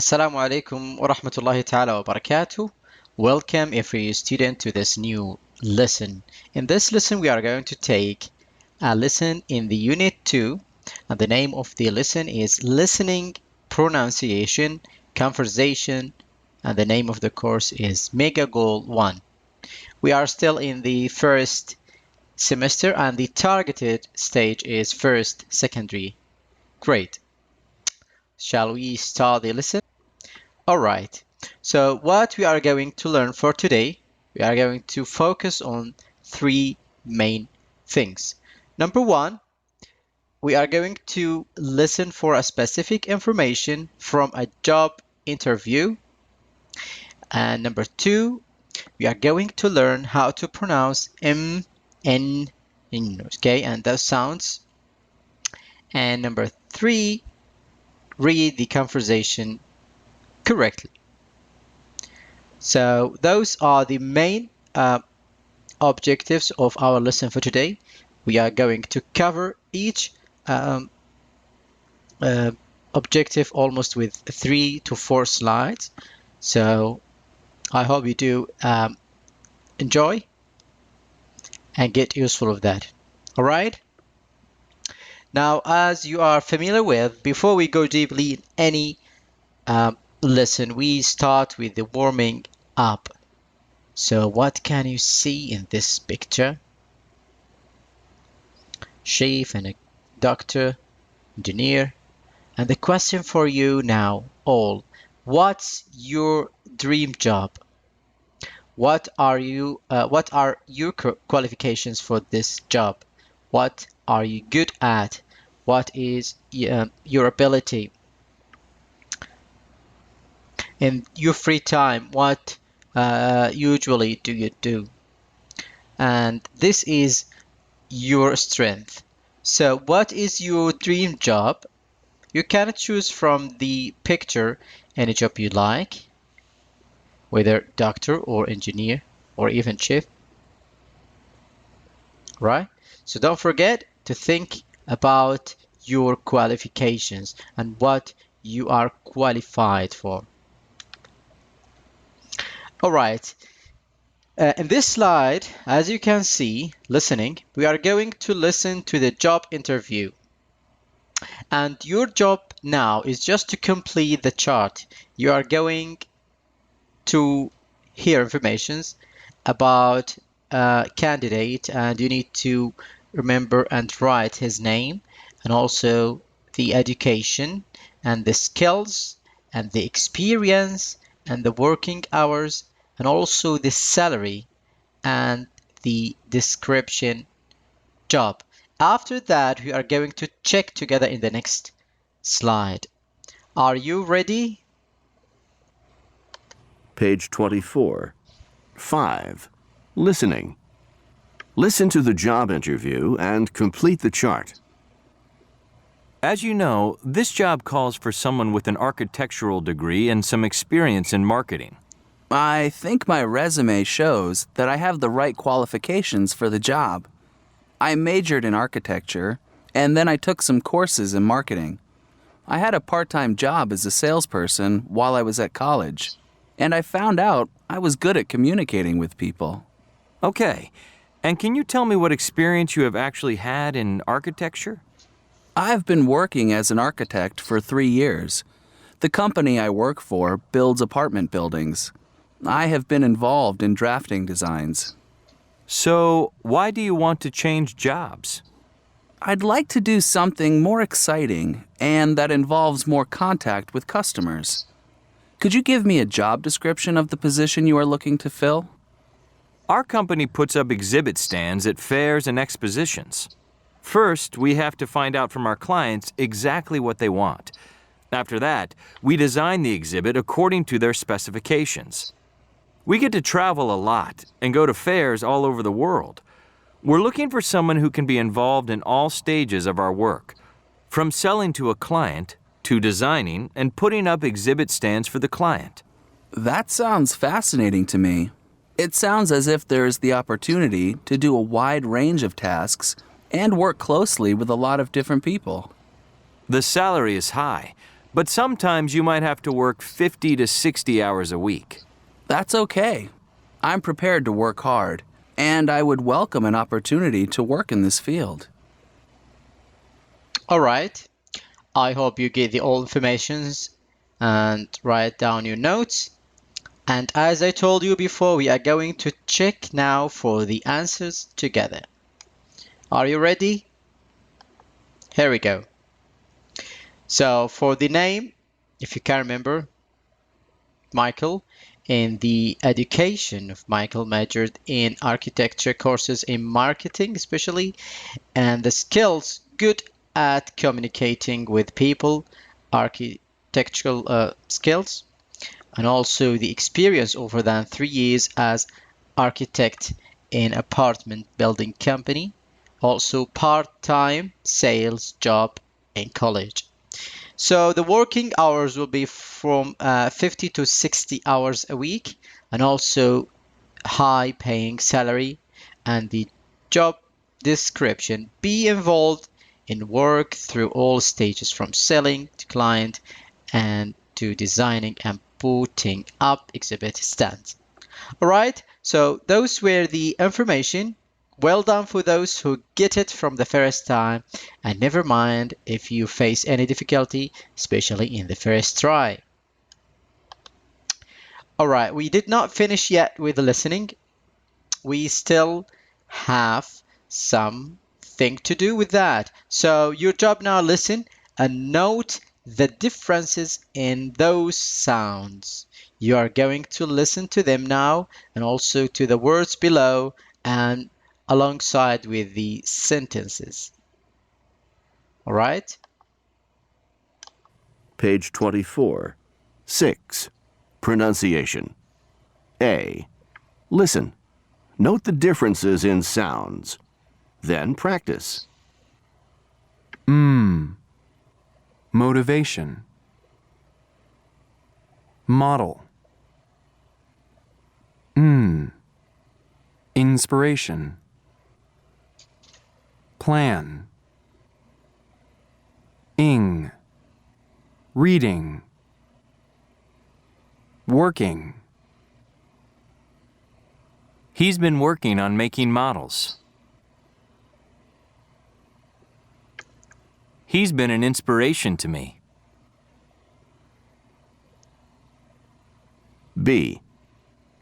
Assalamu alaikum wa rahmatullahi ta'ala wa barakatuh. Welcome every student to this new lesson. In this lesson, we are going to take a lesson in the Unit 2, and the name of the lesson is Listening, Pronunciation, Conversation, and the name of the course is Mega Goal 1. We are still in the first semester, and the targeted stage is first secondary grade. Shall we start the lesson? All right. So what we are going to learn for today, we are going to focus on three main things. Number one, we are going to listen for a specific information from a job interview. And number two, we are going to learn how to pronounce M, N, okay, and those sounds. And number three, read the conversation correctly. So those are the main objectives of our lesson for today. We are going to cover each objective almost with 3 to 4 slides. So I hope you do enjoy and get useful of that. All right. Now, as you are familiar with, before we go deeply in any lesson, we start with the warming up. So what can you see in this picture? Chef and a doctor, engineer. And the question for you now all, what's your dream job? What are your qualifications for this job? What are you good at? What is your ability? In your free time, what usually do you do? And this is your strength. So what is your dream job? You can choose from the picture any job you like, whether doctor or engineer or even chef, right? So don't forget to think about your qualifications and what you are qualified for. All right. In this slide, as you can see, listening, we are going to listen to the job interview. And your job now is just to complete the chart. You are going to hear information about a candidate, and you need to remember and write his name, and also the education and the skills and the experience and the working hours, and also the salary and the description job. After that, we are going to check together in the next slide. Are you ready? Page 24. 5. Listening. Listen to the job interview and complete the chart. As you know, this job calls for someone with an architectural degree and some experience in marketing. I think my resume shows that I have the right qualifications for the job. I majored in architecture, and then I took some courses in marketing. I had a part-time job as a salesperson while I was at college, and I found out I was good at communicating with people. Okay, and can you tell me what experience you have actually had in architecture? I've been working as an architect for 3 years. The company I work for builds apartment buildings. I have been involved in drafting designs. So, why do you want to change jobs? I'd like to do something more exciting and that involves more contact with customers. Could you give me a job description of the position you are looking to fill? Our company puts up exhibit stands at fairs and expositions. First, we have to find out from our clients exactly what they want. After that, we design the exhibit according to their specifications. We get to travel a lot and go to fairs all over the world. We're looking for someone who can be involved in all stages of our work, from selling to a client to designing and putting up exhibit stands for the client. That sounds fascinating to me. It sounds as if there is the opportunity to do a wide range of tasks and work closely with a lot of different people. The salary is high, but sometimes you might have to work 50 to 60 hours a week. That's okay. I'm prepared to work hard, and I would welcome an opportunity to work in this field. All right. I hope you get the all informations and write down your notes. And as I told you before, we are going to check now for the answers together. Are you ready? Here we go. So for the name, if you can remember, Michael, in the education of Michael majored in architecture courses in marketing especially, and the skills good at communicating with people, architectural skills, and also the experience over than 3 years as architect in apartment building company, also part-time sales job in college. So the working hours will be from 50 to 60 hours a week, and also high paying salary, and the job description: be involved in work through all stages from selling to client and to designing and putting up exhibit stands. All right, so those were the information. Well done for those who get it from the first time, and never mind if you face any difficulty, especially in the first try. All right, we did not finish yet with the listening. We still have something to do with that. So your job now, listen and note the differences in those sounds. You are going to listen to them now and also to the words below and alongside with the sentences. All right? Page 24. 6. Pronunciation. A. Listen. Note the differences in sounds. Then practice. Motivation. Model. Inspiration. Plan. Ing. Reading. Working. He's been working on making models. He's been an inspiration to me. B.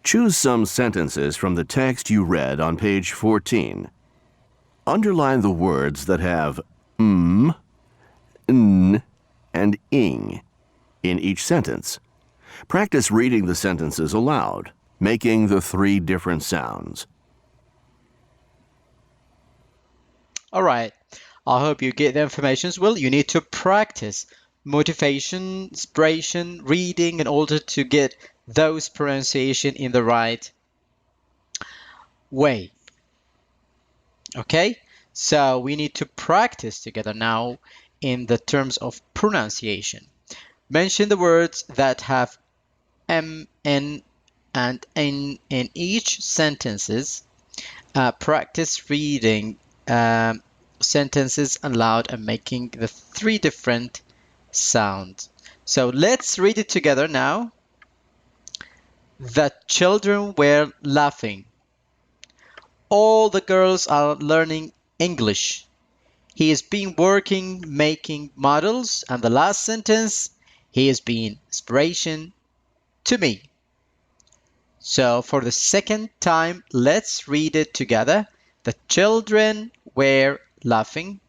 Choose some sentences from the text you read on page 14. Underline the words that have n, and ing in each sentence. Practice reading the sentences aloud, making the 3 different sounds. All right. I hope you get the information. Well, you need to practice motivation, inspiration, reading in order to get those pronunciation in the right way. Okay? So we need to practice together now in the terms of pronunciation. Mention the words that have M, N, and N in each sentences. Practice reading sentences aloud and making the 3 different sounds. So let's read it together now. The children were laughing. All the girls are learning English. He has been working making models. And the last sentence, he has been inspiration to me. So for the second time, let's read it together. The children were laughing.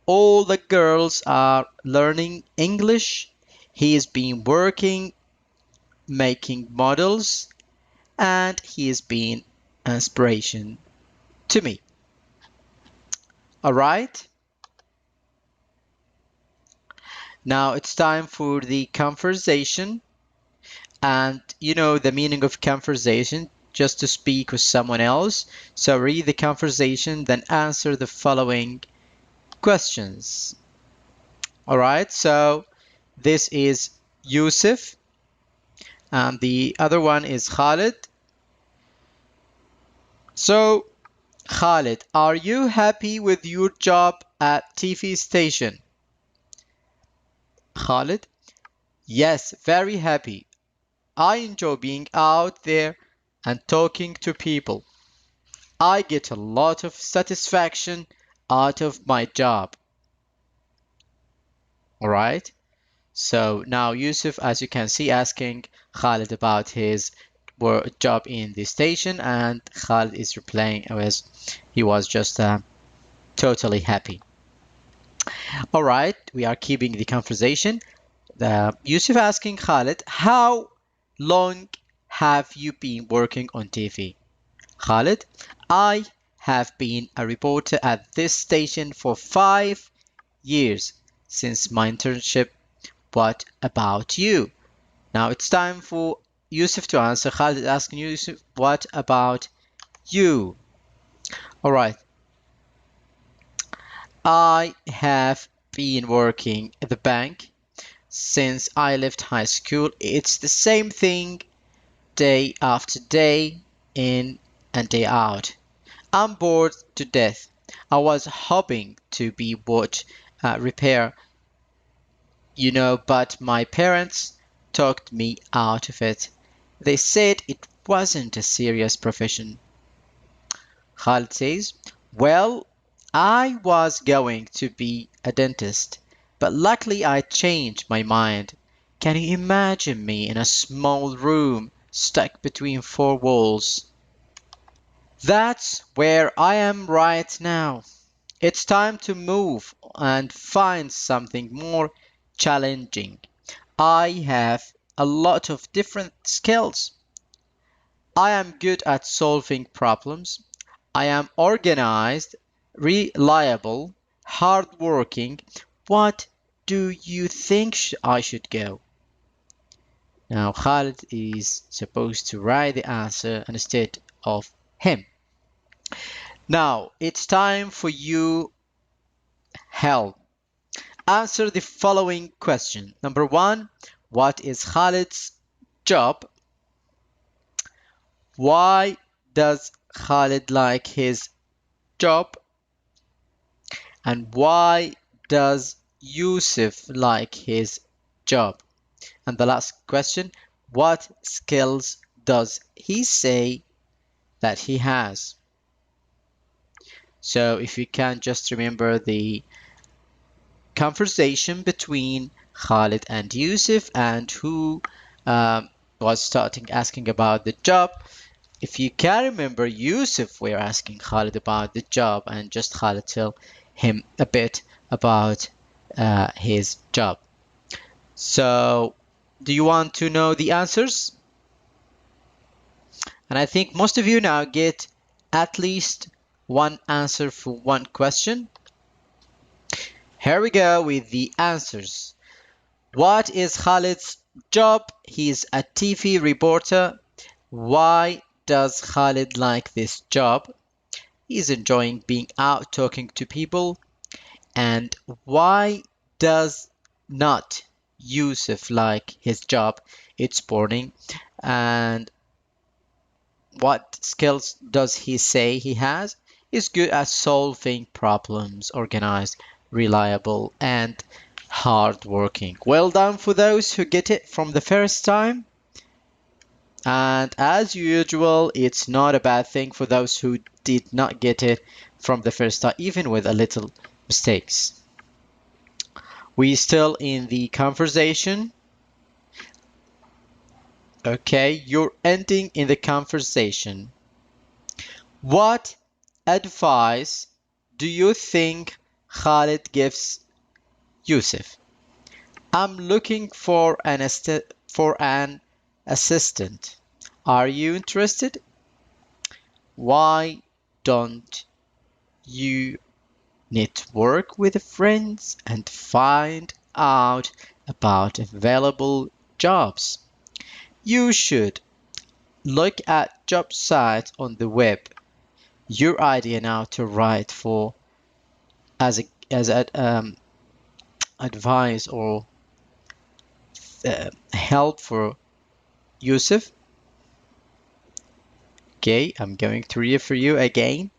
All the girls are learning English. He has been working making models, and he has been inspiration to me. All right. Now it's time for the conversation. And you know the meaning of conversation, just to speak with someone else. So read the conversation, then answer the following questions. All right, so this is Yusuf, and the other one is Khalid. So, Khalid, are you happy with your job at TV station? Khalid, Yes, very happy. I enjoy being out there and talking to people. I get a lot of satisfaction out of my job. Alright? So now Yusuf, as you can see, asking Khalid about his job in the station, and Khalid is replying as he was just totally happy. Alright, we are keeping the conversation. Yusuf asking Khalid, how long have you been working on TV? Khalid, I have been a reporter at this station for 5 years since my internship. What about you? Now it's time for Yusuf to answer. Khalid is asking Yusuf, what about you? Alright, I have been working at the bank since I left high school. It's the same thing day after day, in and day out. I'm bored to death. I was hoping to be what repair, but my parents talked me out of it. They said it wasn't a serious profession. Khalid says, well, I was going to be a dentist, but luckily I changed my mind. Can you imagine me in a small room stuck between four walls? That's where I am right now. It's time to move and find something more challenging. I have a lot of different skills. I am good at solving problems. I am organized, reliable, hardworking. What do you think I should go? Now Khalid is supposed to write the answer instead of him. Now it's time for you help. Answer the following question. Number 1, what is Khalid's job? Why does Khalid like his job? And why does Yusuf like his job? And the last question, what skills does he say that he has? So if you can just remember the conversation between Khalid and Yusuf, and who was starting asking about the job. If you can remember, Yusuf were asking Khalid about the job, and just Khalid tell him a bit about his job. So, do you want to know the answers? And I think most of you now get at least one answer for one question. Here we go with the answers. What is Khalid's job? He's a TV reporter. Why does Khalid like this job? He's enjoying being out talking to people. And why does not Yusuf like his job? It's boring. And what skills does he say he has? He's good at solving problems, organized, reliable, and hardworking. Well done for those who get it from the first time. And as usual, it's not a bad thing for those who did not get it from the first time, even with a little mistakes. We still in the conversation. Okay, you're ending in the conversation. What advice do you think Khalid gives Yusuf? I'm looking for an assistant. Are you interested? Why don't you network with friends and find out about available jobs? You should look at job sites on the web. Your idea now to write for as advice or help for Yusuf. Okay, I'm going to read for you again.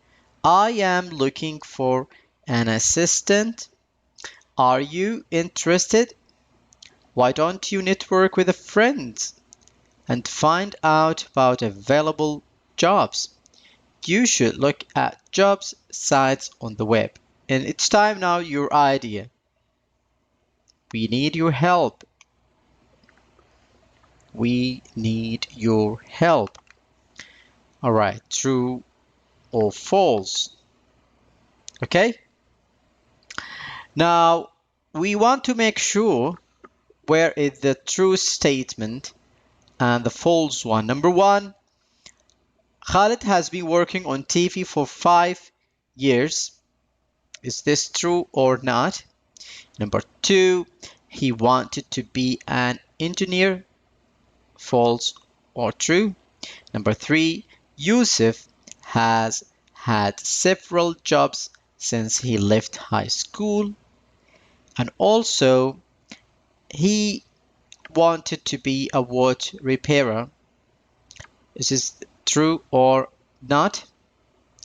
I am looking for an assistant. Are you interested? Why don't you network with friends and find out about available jobs? You should look at jobs sites on the web. And it's time now your idea. We need your help. We need your help. All right, true or false? Okay. Now, we want to make sure where is the true statement and the false one. Number one, Khalid has been working on TV for 5 years. Is this true or not? Number two, he wanted to be an engineer. False or true? Number three, Yusuf has had several jobs since he left high school. And also, he wanted to be a watch repairer. Is this true or not?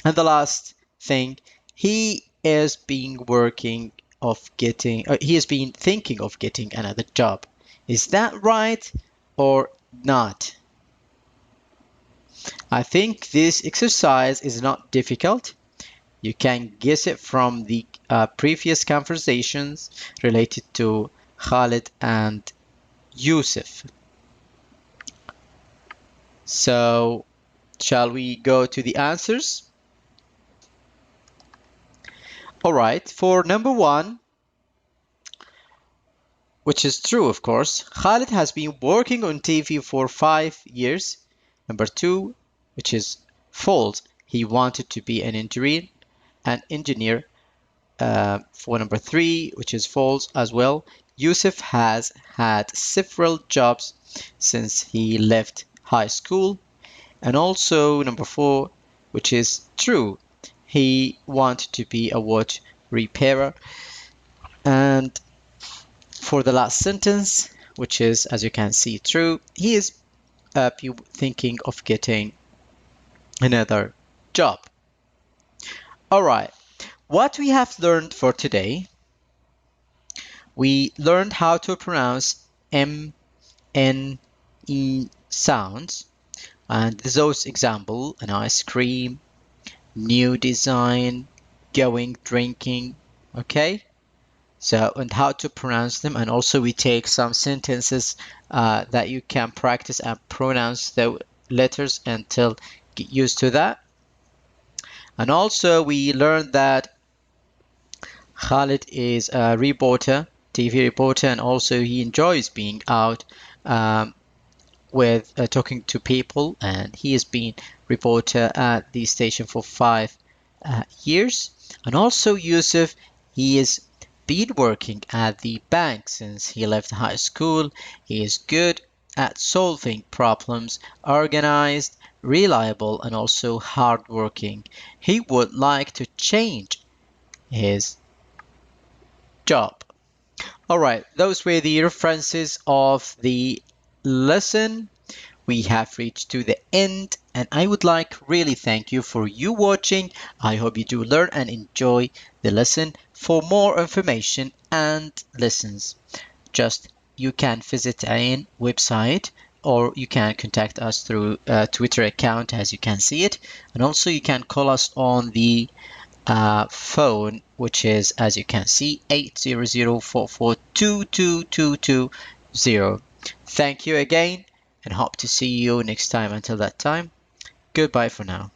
And the last thing, he has been thinking of getting another job. Is that right or not? I think this exercise is not difficult. You can guess it from the previous conversations related to Khalid and Yusuf. So, shall we go to the answers? All right, for number one, which is true, of course, Khalid has been working on TV for 5 years. Number two, which is false, he wanted to be an engineer. For number three, which is false as well, Yusuf has had several jobs since he left high school. And also number four, which is true, he wanted to be a watch repairer. And for the last sentence, which is, as you can see, true, he is thinking of getting another job. All right, what we have learned for today, we learned how to pronounce M, N, E sounds. And those example, an ice cream, new design, going, drinking, okay? So, and how to pronounce them. And also we take some sentences that you can practice and pronounce the letters until get used to that. And also we learned that Khalid is a reporter, TV reporter, and also he enjoys being out with talking to people, and he has been reporter at the station for 5 years. And also Yusuf, he has been working at the bank since he left high school. He is good at solving problems, organized, reliable, and also hardworking. He would like to change his job. All right, those were the references of the lesson. We have reached to the end, and I would like really thank you for you watching. I hope you do learn and enjoy the lesson. For more information and lessons, just you can visit our website, or you can contact us through a Twitter account, as you can see it, and also you can call us on the phone, which is, as you can see, 800-4422-2220. Thank you again, and hope to see you next time. Until that time, goodbye for now.